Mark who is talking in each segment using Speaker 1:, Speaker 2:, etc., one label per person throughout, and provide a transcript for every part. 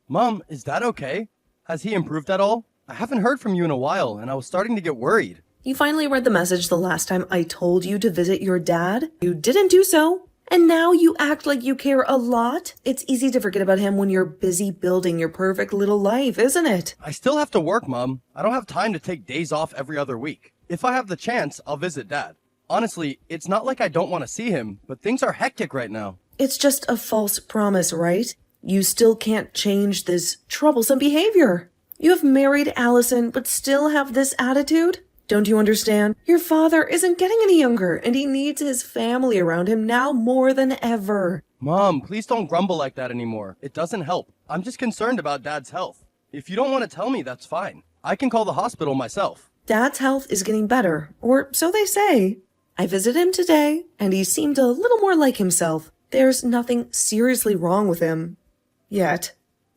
Speaker 1: Mom, is Dad okay? Has he improved at all? I haven't heard from you in a while, and I was starting to get worried.
Speaker 2: You finally read the message the last time I told you to visit your dad. You didn't do so. And now you act like you care a lot? It's easy to forget about him when you're busy building your perfect little life, isn't it?
Speaker 1: I still have to work, Mom. I don't have time to take days off every other week. If I have the chance, I'll visit Dad. Honestly, it's not like I don't want to see him, but things are hectic right now.
Speaker 2: It's just a false promise, right? You still can't change this troublesome behavior. You have married Allison, but still have this attitude? Don't you understand? Your father isn't getting any younger, and he needs his family around him now more than ever.
Speaker 1: Mom, please don't grumble like that anymore. It doesn't help. I'm just concerned about Dad's health. If you don't want to tell me, that's fine. I can call the hospital myself.
Speaker 2: Dad's health is getting better, or so they say. I visited him today, and he seemed a little more like himself. There's nothing seriously wrong with him. Yet.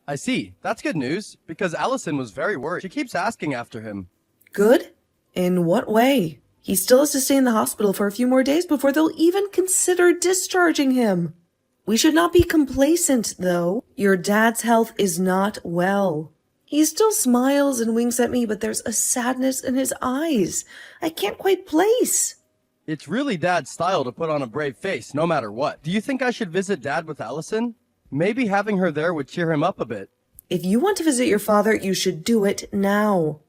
Speaker 1: I see. That's good news, because Allison was very worried. She keeps asking after him.
Speaker 2: Good? In what way? He still has to stay in the hospital for a few more days before they'll even consider discharging him. We should not be complacent, though. Your dad's health is not well. He still smiles and winks at me, but there's a sadness in his eyes I can't quite place.
Speaker 1: It's really Dad's style to put on a brave face, no matter what. Do you think I should visit Dad with Allison? Maybe having her there would cheer him up a bit.
Speaker 2: If you want to visit your father, you should do it now.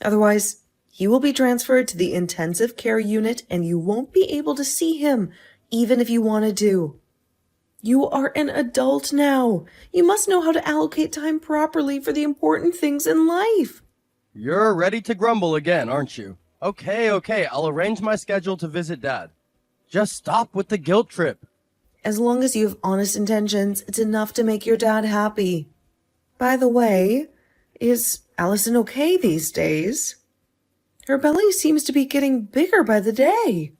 Speaker 2: Otherwise, he will be transferred to the intensive care unit and you won't be able to see him, even if you wanted to. You are an adult now. You must know how to allocate time properly for the important things in life.
Speaker 1: You're ready to grumble again, aren't you? Okay, I'll arrange my schedule to visit Dad. Just stop with the guilt trip.
Speaker 2: As long as you have honest intentions, it's enough to make your dad happy. By the way, is Allison okay these days? Her belly seems to be getting bigger by the day.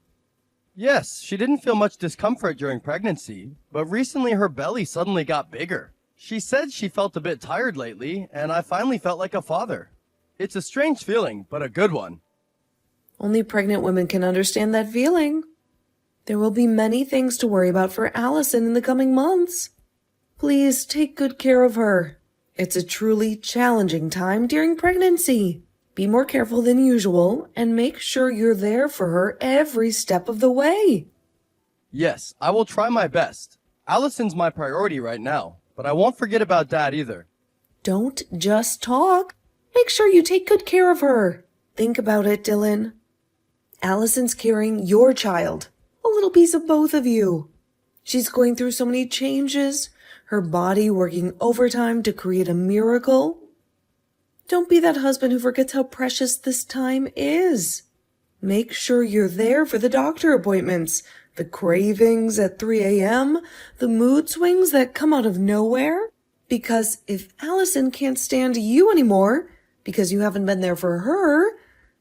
Speaker 1: Yes, she didn't feel much discomfort during pregnancy, but recently her belly suddenly got bigger. She said she felt a bit tired lately, and I finally felt like a father. It's a strange feeling, but a good one.
Speaker 2: Only pregnant women can understand that feeling. There will be many things to worry about for Allison in the coming months. Please take good care of her. It's a truly challenging time during pregnancy. Be more careful than usual and make sure you're there for her every step of the way.
Speaker 1: Yes, I will try my best. Allison's my priority right now, but I won't forget about Dad either.
Speaker 2: Don't just talk. Make sure you take good care of her. Think about it, Dylan. Allison's carrying your child, a little piece of both of you. She's going through so many changes, her body working overtime to create a miracle. Don't be that husband who forgets how precious this time is. Make sure you're there for the doctor appointments, the cravings at 3 a.m., the mood swings that come out of nowhere. Because if Allison can't stand you anymore because you haven't been there for her,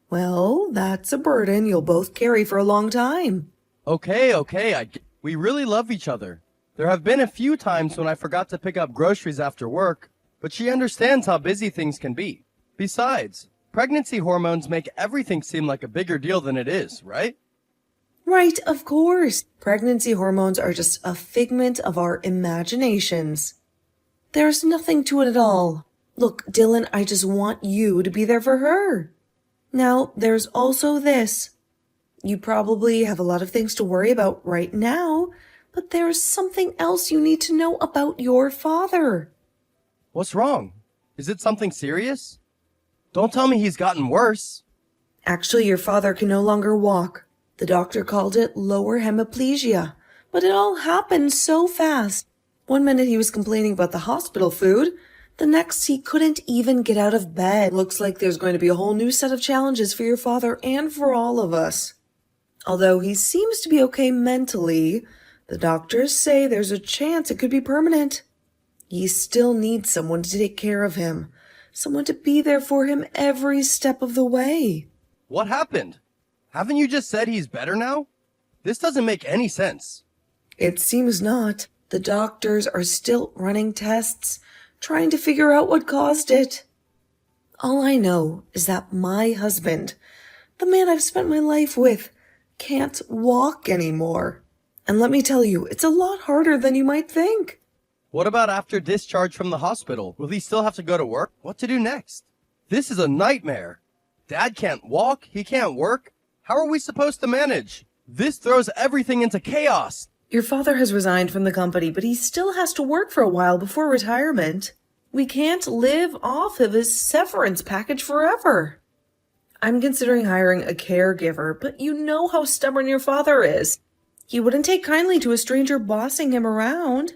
Speaker 2: well, that's a burden you'll both carry for a long time.
Speaker 1: Okay, we really love each other. There have been a few times when I forgot to pick up groceries after work, but she understands how busy things can be. Besides, pregnancy hormones make everything seem like a bigger deal than it is, right?
Speaker 2: Right, of course. Pregnancy hormones are just a figment of our imaginations. There's nothing to it at all. Look, Dylan, I just want you to be there for her. Now, there's also this. You probably have a lot of things to worry about right now, but there's something else you need to know about your father.
Speaker 1: What's wrong? Is it something serious? Don't tell me he's gotten worse.
Speaker 2: Actually, your father can no longer walk. The doctor called it lower hemiplegia, but it all happened so fast. One minute he was complaining about the hospital food. The next he couldn't even get out of bed. Looks like there's going to be a whole new set of challenges for your father and for all of us. Although he seems to be okay mentally, the doctors say there's a chance it could be permanent. He still needs someone to take care of him, someone to be there for him every step of the way.
Speaker 1: What happened? Haven't you just said he's better now? This doesn't make any sense.
Speaker 2: It seems not. The doctors are still running tests, trying to figure out what caused it. All I know is that my husband, the man I've spent my life with, can't walk anymore. And let me tell you, it's a lot harder than you might think.
Speaker 1: What about after discharge from the hospital? Will he still have to go to work? What to do next? This is a nightmare. Dad can't walk, he can't work. How are we supposed to manage? This throws everything into chaos.
Speaker 2: Your father has resigned from the company, but he still has to work for a while before retirement. We can't live off of his severance package forever. I'm considering hiring a caregiver, but you know how stubborn your father is. He wouldn't take kindly to a stranger bossing him around.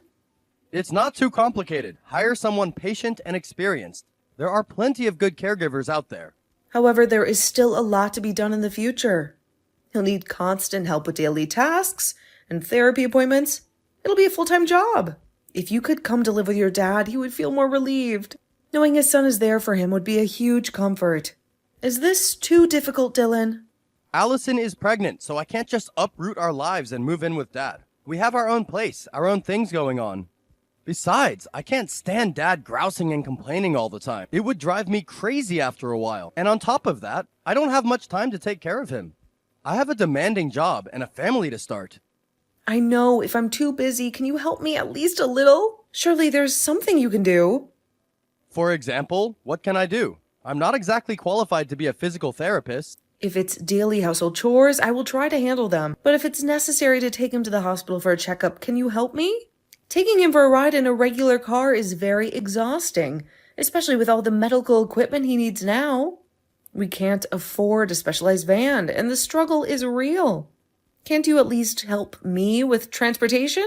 Speaker 1: It's not too complicated. Hire someone patient and experienced. There are plenty of good caregivers out there.
Speaker 2: However, there is still a lot to be done in the future. He'll need constant help with daily tasks and therapy appointments. It'll be a full-time job. If you could come to live with your dad, he would feel more relieved. Knowing his son is there for him would be a huge comfort. Is this too difficult, Dylan?
Speaker 1: Allison is pregnant, so I can't just uproot our lives and move in with Dad. We have our own place, our own things going on. Besides, I can't stand Dad grousing and complaining all the time. It would drive me crazy after a while. And on top of that, I don't have much time to take care of him. I have a demanding job and a family to start.
Speaker 2: I know, if I'm too busy, can you help me at least a little? Surely there's something you can do.
Speaker 1: For example, what can I do? I'm not exactly qualified to be a physical therapist.
Speaker 2: If it's daily household chores, I will try to handle them. But if it's necessary to take him to the hospital for a checkup, can you help me? Taking him for a ride in a regular car is very exhausting, especially with all the medical equipment he needs now. We can't afford a specialized van, and the struggle is real. Can't you at least help me with transportation?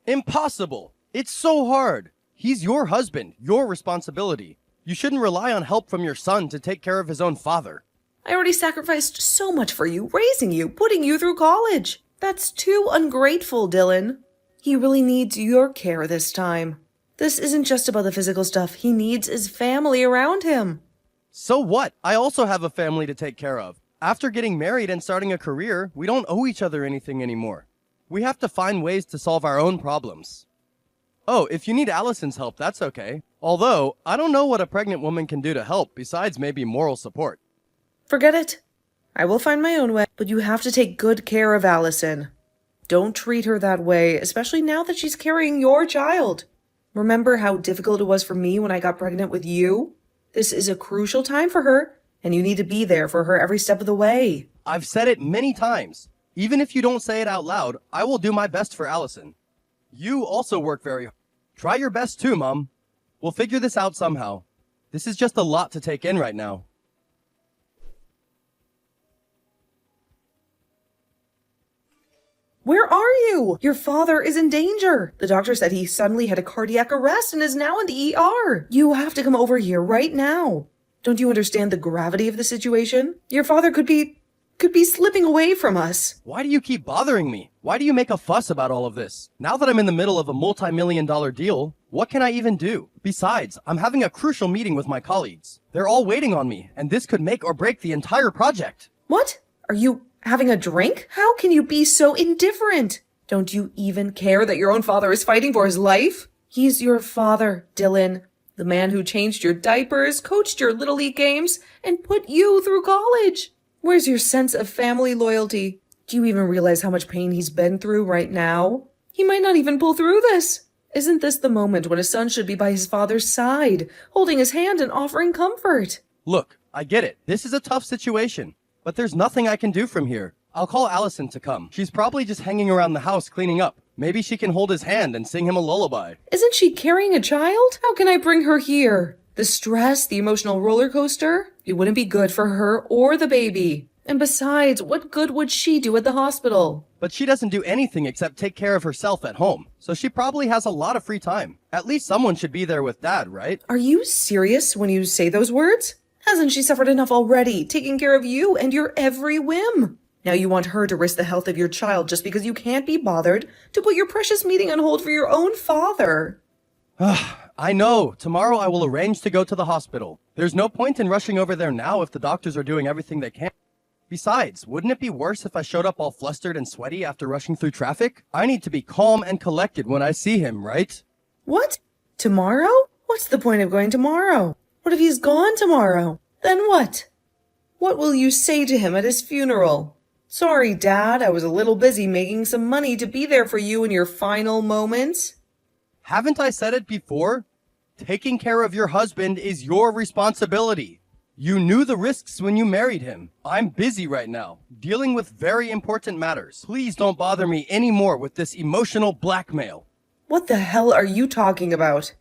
Speaker 1: Impossible! It's so hard! He's your husband, your responsibility. You shouldn't rely on help from your son to take care of his own father.
Speaker 2: I already sacrificed so much for you, raising you, putting you through college. That's too ungrateful, Dylan. He really needs your care this time. This isn't just about the physical stuff. He needs his family around him.
Speaker 1: So what? I also have a family to take care of. After getting married and starting a career, we don't owe each other anything anymore. We have to find ways to solve our own problems. Oh, if you need Allison's help, that's okay. Although, I don't know what a pregnant woman can do to help besides maybe moral support.
Speaker 2: Forget it. I will find my own way, but you have to take good care of Allison. Don't treat her that way, especially now that she's carrying your child. Remember how difficult it was for me when I got pregnant with you? This is a crucial time for her, and you need to be there for her every step of the way.
Speaker 1: I've said it many times. Even if you don't say it out loud, I will do my best for Allison. You also work very hard. Try your best too, Mom. We'll figure this out somehow. This is just a lot to take in right now.
Speaker 2: Where are you? Your father is in danger. The doctor said he suddenly had a cardiac arrest and is now in the ER. You have to come over here right now. Don't you understand the gravity of the situation? Your father could be slipping away from us.
Speaker 1: Why do you keep bothering me? Why do you make a fuss about all of this? Now that I'm in the middle of a multi-million-dollar deal, what can I even do? Besides, I'm having a crucial meeting with my colleagues. They're all waiting on me, and this could make or break the entire project.
Speaker 2: What? Are you having a drink? How can you be so indifferent? Don't you even care that your own father is fighting for his life? He's your father, Dylan. The man who changed your diapers, coached your Little League games, and put you through college. Where's your sense of family loyalty? Do you even realize how much pain he's been through right now? He might not even pull through this. Isn't this the moment when a son should be by his father's side, holding his hand and offering comfort?
Speaker 1: Look, I get it. This is a tough situation. But there's nothing I can do from here. I'll call Allison to come. She's probably just hanging around the house cleaning up. Maybe she can hold his hand and sing him a lullaby.
Speaker 2: Isn't she carrying a child? How can I bring her here? The stress, the emotional roller coaster? It wouldn't be good for her or the baby. And besides, what good would she do at the hospital?
Speaker 1: But she doesn't do anything except take care of herself at home. So she probably has a lot of free time. At least someone should be there with Dad, right?
Speaker 2: Are you serious when you say those words? Hasn't she suffered enough already, taking care of you and your every whim? Now you want her to risk the health of your child just because you can't be bothered to put your precious meeting on hold for your own father.
Speaker 1: I know. Tomorrow I will arrange to go to the hospital. There's no point in rushing over there now if the doctors are doing everything they can. Besides, wouldn't it be worse if I showed up all flustered and sweaty after rushing through traffic? I need to be calm and collected when I see him, right?
Speaker 2: What? Tomorrow? What's the point of going tomorrow? What if he's gone tomorrow? Then what? What will you say to him at his funeral? Sorry, Dad, I was a little busy making some money to be there for you in your final moments.
Speaker 1: Haven't I said it before? Taking care of your husband is your responsibility. You knew the risks when you married him. I'm busy right now, dealing with very important matters. Please don't bother me anymore with this emotional blackmail.
Speaker 2: What the hell are you talking about?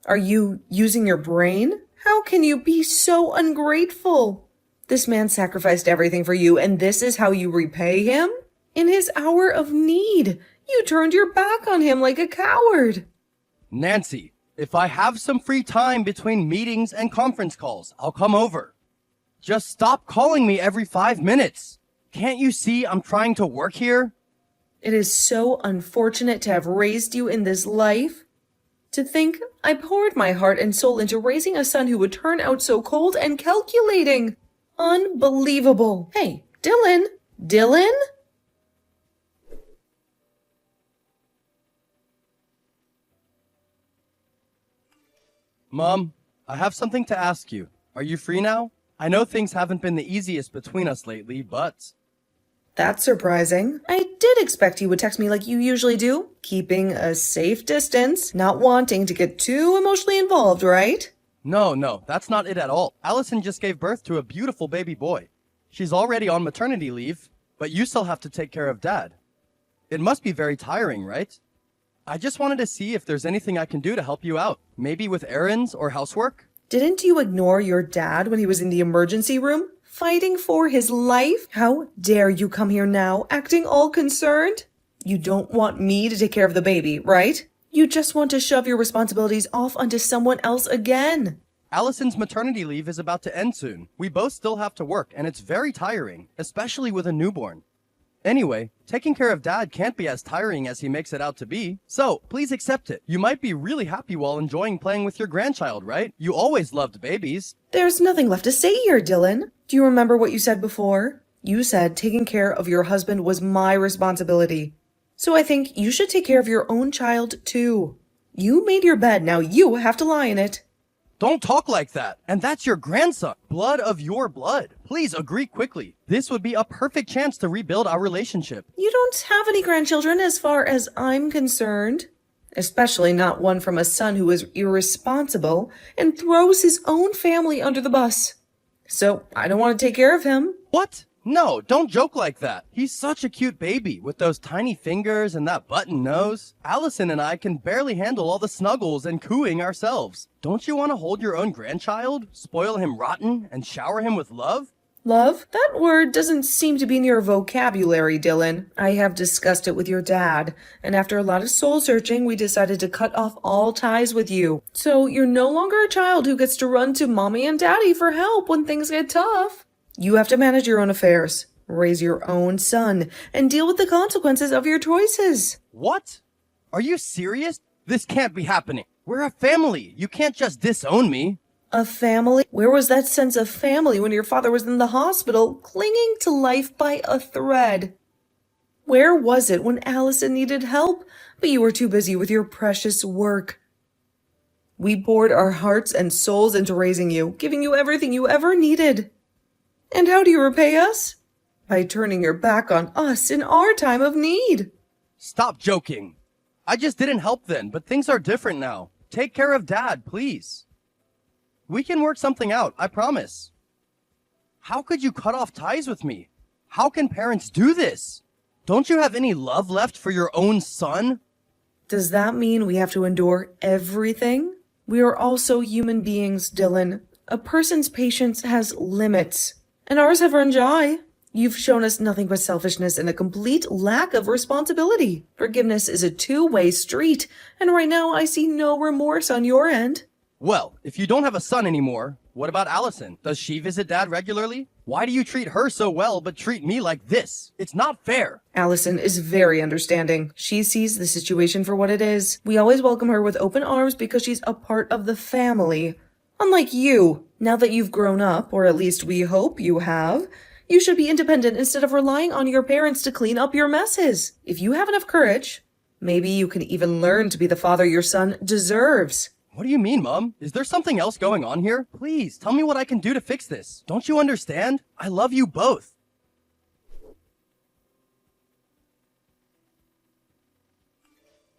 Speaker 2: Are you using your brain? How can you be so ungrateful? This man sacrificed everything for you, and this is how you repay him? In his hour of need, you turned your back on him like a coward.
Speaker 1: Nancy, if I have some free time between meetings and conference calls, I'll come over. Just stop calling me every 5 minutes. Can't you see I'm trying to work here?
Speaker 2: It is so unfortunate to have raised you in this life. To think I poured my heart and soul into raising a son who would turn out so cold and calculating. Unbelievable. Hey, Dylan? Dylan?
Speaker 1: Mom, I have something to ask you. Are you free now? I know things haven't been the easiest between us lately, but...
Speaker 2: That's surprising. I did expect you would text me like you usually do, keeping a safe distance, not wanting to get too emotionally involved, right?
Speaker 1: No, that's not it at all. Allison just gave birth to a beautiful baby boy. She's already on maternity leave, but you still have to take care of Dad. It must be very tiring, right? I just wanted to see if there's anything I can do to help you out. Maybe with errands or housework?
Speaker 2: Didn't you ignore your dad when he was in the emergency room, fighting for his life? How dare you come here now, acting all concerned? You don't want me to take care of the baby, right? You just want to shove your responsibilities off onto someone else again.
Speaker 1: Allison's maternity leave is about to end soon. We both still have to work, and it's very tiring, especially with a newborn. Anyway, taking care of Dad can't be as tiring as he makes it out to be, so please accept it. You might be really happy while enjoying playing with your grandchild, right? You always loved babies.
Speaker 2: There's nothing left to say here, Dylan. Do you remember what you said before? You said taking care of your husband was my responsibility. So I think you should take care of your own child, too. You made your bed, now you have to lie in it.
Speaker 1: Don't talk like that. And that's your grandson. Blood of your blood. Please agree quickly. This would be a perfect chance to rebuild our relationship.
Speaker 2: You don't have any grandchildren as far as I'm concerned. Especially not one from a son who is irresponsible and throws his own family under the bus. So I don't want to take care of him.
Speaker 1: What? No, don't joke like that. He's such a cute baby with those tiny fingers and that button nose. Allison and I can barely handle all the snuggles and cooing ourselves. Don't you want to hold your own grandchild, spoil him rotten, and shower him with love?
Speaker 2: Love? That word doesn't seem to be in your vocabulary, Dylan. I have discussed it with your dad, and after a lot of soul searching, we decided to cut off all ties with you. So you're no longer a child who gets to run to mommy and daddy for help when things get tough. You have to manage your own affairs, raise your own son, and deal with the consequences of your choices.
Speaker 1: What? Are you serious? This can't be happening. We're a family. You can't just disown me.
Speaker 2: A family? Where was that sense of family when your father was in the hospital, clinging to life by a thread? Where was it when Allison needed help, but you were too busy with your precious work? We poured our hearts and souls into raising you, giving you everything you ever needed. And how do you repay us? By turning your back on us in our time of need.
Speaker 1: Stop joking. I just didn't help then, but things are different now. Take care of Dad, please. We can work something out, I promise. How could you cut off ties with me? How can parents do this? Don't you have any love left for your own son?
Speaker 2: Does that mean we have to endure everything? We are also human beings, Dylan. A person's patience has limits. And ours have run dry. You've shown us nothing but selfishness and a complete lack of responsibility. Forgiveness is a two-way street, and right now I see no remorse on your end.
Speaker 1: Well, if you don't have a son anymore, what about Allison? Does she visit Dad regularly? Why do you treat her so well but treat me like this? It's not fair.
Speaker 2: Allison is very understanding. She sees the situation for what it is. We always welcome her with open arms because she's a part of the family. Unlike you, now that you've grown up, or at least we hope you have, you should be independent instead of relying on your parents to clean up your messes. If you have enough courage, maybe you can even learn to be the father your son deserves.
Speaker 1: What do you mean, Mom? Is there something else going on here? Please, tell me what I can do to fix this. Don't you understand? I love you both.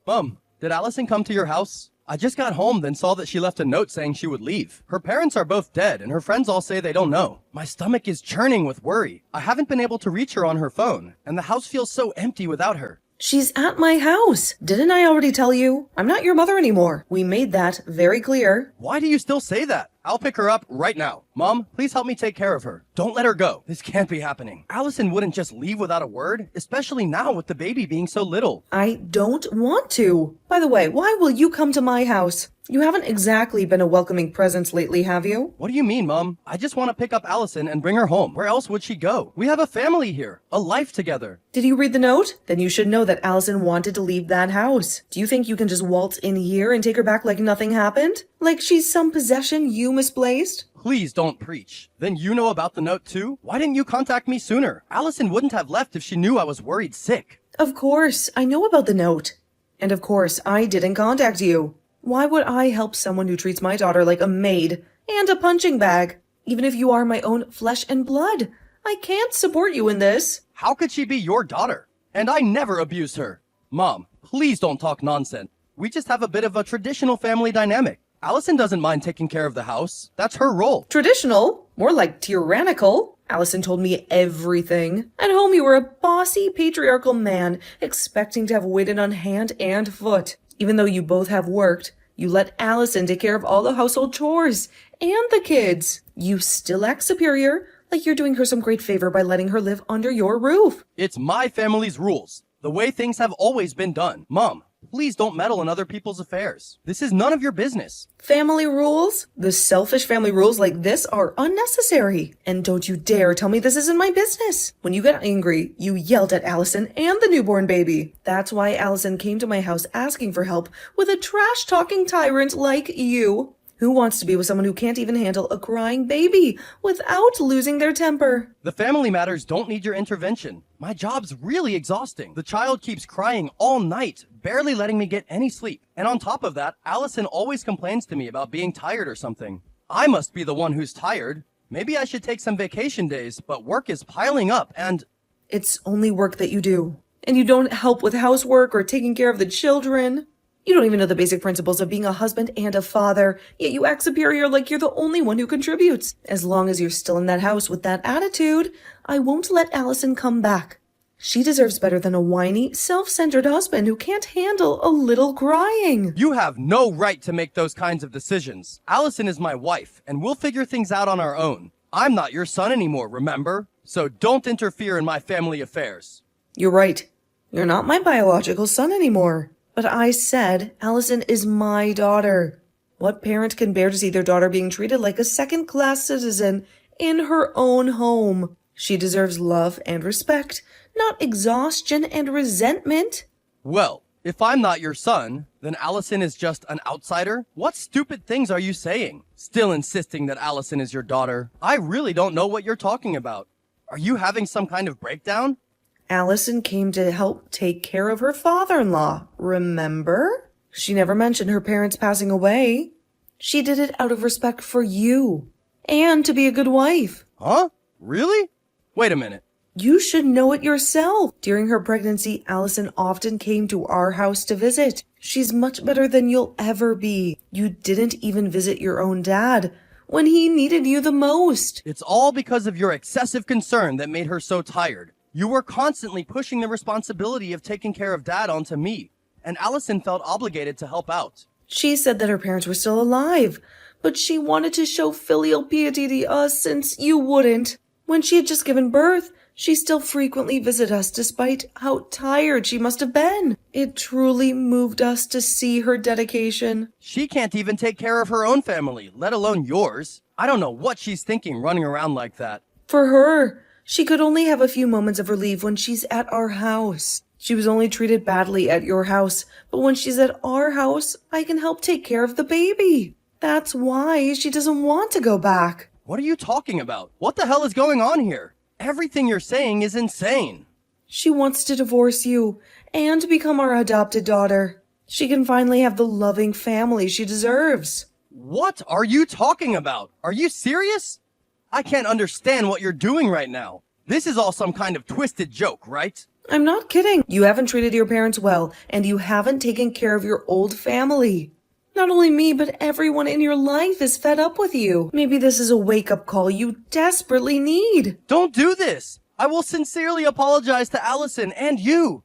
Speaker 1: Mom, Did Allison come to your house? I just got home, then saw that she left a note saying she would leave. Her parents are both dead, and her friends all say they don't know. My stomach is churning with worry. I haven't been able to reach her on her phone, and the house feels so empty without her.
Speaker 2: She's at my house. Didn't I already tell you? I'm not your mother anymore. We made that very clear.
Speaker 1: Why do you still say that? I'll pick her up right now. Mom, please help me take care of her. Don't let her go. This can't be happening. Allison wouldn't just leave without a word, especially now with the baby being so little.
Speaker 2: I don't want to. By the way, why will you come to my house? You haven't exactly been a welcoming presence lately, have you?
Speaker 1: What do you mean, Mom? I just want to pick up Allison and bring her home. Where else would she go? We have a family here, a life together.
Speaker 2: Did you read the note? Then you should know that Allison wanted to leave that house. Do you think you can just waltz in here and take her back like nothing happened? Like she's some possession you misplaced?
Speaker 1: Please don't preach. Then you know about the note too? Why didn't you contact me sooner? Allison wouldn't have left if she knew I was worried sick.
Speaker 2: Of course, I know about the note. And of course, I didn't contact you. Why would I help someone who treats my daughter like a maid and a punching bag? Even if you are my own flesh and blood, I can't support you in this.
Speaker 1: How could she be your daughter? And I never abused her. Mom, please don't talk nonsense. We just have a bit of a traditional family dynamic. Allison doesn't mind taking care of the house. That's her role.
Speaker 2: Traditional? More like tyrannical. Allison told me everything. At home you were a bossy, patriarchal man, expecting to have waited on hand and foot. Even though you both have worked, you let Allison take care of all the household chores and the kids. You still act superior, like you're doing her some great favor by letting her live under your roof.
Speaker 1: It's my family's rules. The way things have always been done. Mom, please don't meddle in other people's affairs. This is none of your business.
Speaker 2: Family rules? The selfish family rules like this are unnecessary. And don't you dare tell me this isn't my business. When you got angry, you yelled at Allison and the newborn baby. That's why Allison came to my house asking for help with a trash-talking tyrant like you. Who wants to be with someone who can't even handle a crying baby without losing their temper?
Speaker 1: The family matters don't need your intervention. My job's really exhausting. The child keeps crying all night, barely letting me get any sleep. And on top of that, Allison always complains to me about being tired or something. I must be the one who's tired. Maybe I should take some vacation days, but work is piling up and...
Speaker 2: It's only work that you do. And you don't help with housework or taking care of the children. You don't even know the basic principles of being a husband and a father, yet you act superior like you're the only one who contributes. As long as you're still in that house with that attitude, I won't let Allison come back. She deserves better than a whiny, self-centered husband who can't handle a little crying.
Speaker 1: You have no right to make those kinds of decisions. Allison is my wife, and we'll figure things out on our own. I'm not your son anymore, remember? So don't interfere in my family affairs.
Speaker 2: You're right. You're not my biological son anymore. But I said Allison is my daughter. What parent can bear to see their daughter being treated like a second-class citizen in her own home? She deserves love and respect, not exhaustion and resentment.
Speaker 1: Well, if I'm not your son, then Allison is just an outsider? What stupid things are you saying? Still insisting that Allison is your daughter. I really don't know what you're talking about. Are you having some kind of breakdown?
Speaker 2: Allison came to help take care of her father-in-law, remember? She never mentioned her parents passing away. She did it out of respect for you, and to be a good wife.
Speaker 1: Huh? Really? Wait a minute.
Speaker 2: You should know it yourself. During her pregnancy, Allison often came to our house to visit. She's much better than you'll ever be. You didn't even visit your own dad when he needed you the most.
Speaker 1: It's all because of your excessive concern that made her so tired. You were constantly pushing the responsibility of taking care of Dad onto me, and Allison felt obligated to help out.
Speaker 2: She said that her parents were still alive, but she wanted to show filial piety to us since you wouldn't. When she had just given birth, she still frequently visited us despite how tired she must have been. It truly moved us to see her dedication.
Speaker 1: She can't even take care of her own family, let alone yours. I don't know what she's thinking running around like that.
Speaker 2: For her, she could only have a few moments of relief when she's at our house. She was only treated badly at your house, but when she's at our house, I can help take care of the baby. That's why she doesn't want to go back.
Speaker 1: What are you talking about? What the hell is going on here? Everything you're saying is insane.
Speaker 2: She wants to divorce you and become our adopted daughter. She can finally have the loving family she deserves.
Speaker 1: What are you talking about? Are you serious? I can't understand what you're doing right now. This is all some kind of twisted joke, right?
Speaker 2: I'm not kidding. You haven't treated your parents well, and you haven't taken care of your old family. Not only me, but everyone in your life is fed up with you. Maybe this is a wake-up call you desperately need.
Speaker 1: Don't do this! I will sincerely apologize to Allison and you!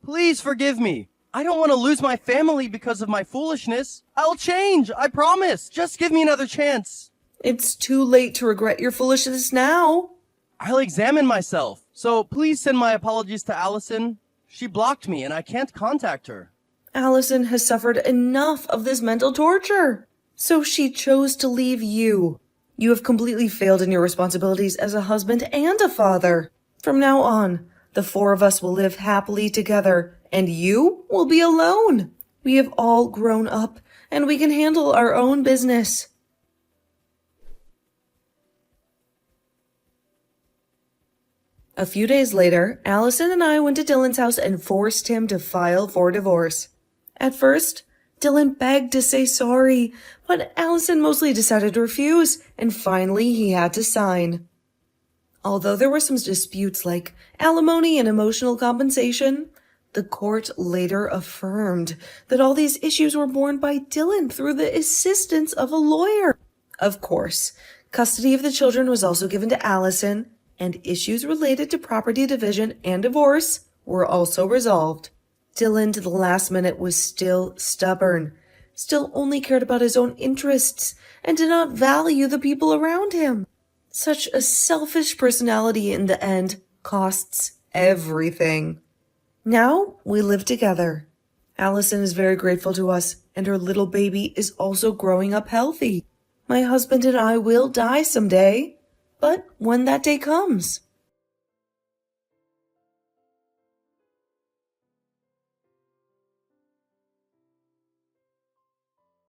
Speaker 1: Please forgive me. I don't want to lose my family because of my foolishness. I'll change, I promise. Just give me another chance.
Speaker 2: It's too late to regret your foolishness now.
Speaker 1: I'll examine myself. So please send my apologies to Allison. She blocked me and I can't contact her.
Speaker 2: Allison has suffered enough of this mental torture. So she chose to leave you. You have completely failed in your responsibilities as a husband and a father. From now on, the four of us will live happily together, and you will be alone. We have all grown up, and we can handle our own business. A few days later, Allison and I went to Dylan's house and forced him to file for divorce. At first, Dylan begged to say sorry, but Allison mostly decided to refuse, and finally he had to sign. Although there were some disputes like alimony and emotional compensation, the court later affirmed that all these issues were borne by Dylan through the assistance of a lawyer. Of course, custody of the children was also given to Allison, and issues related to property division and divorce were also resolved. Dylan, to the last minute, was still stubborn, still only cared about his own interests, and did not value the people around him. Such a selfish personality in the end costs everything. Now we live together. Allison is very grateful to us, and her little baby is also growing up healthy. My husband and I will die someday, but when that day comes,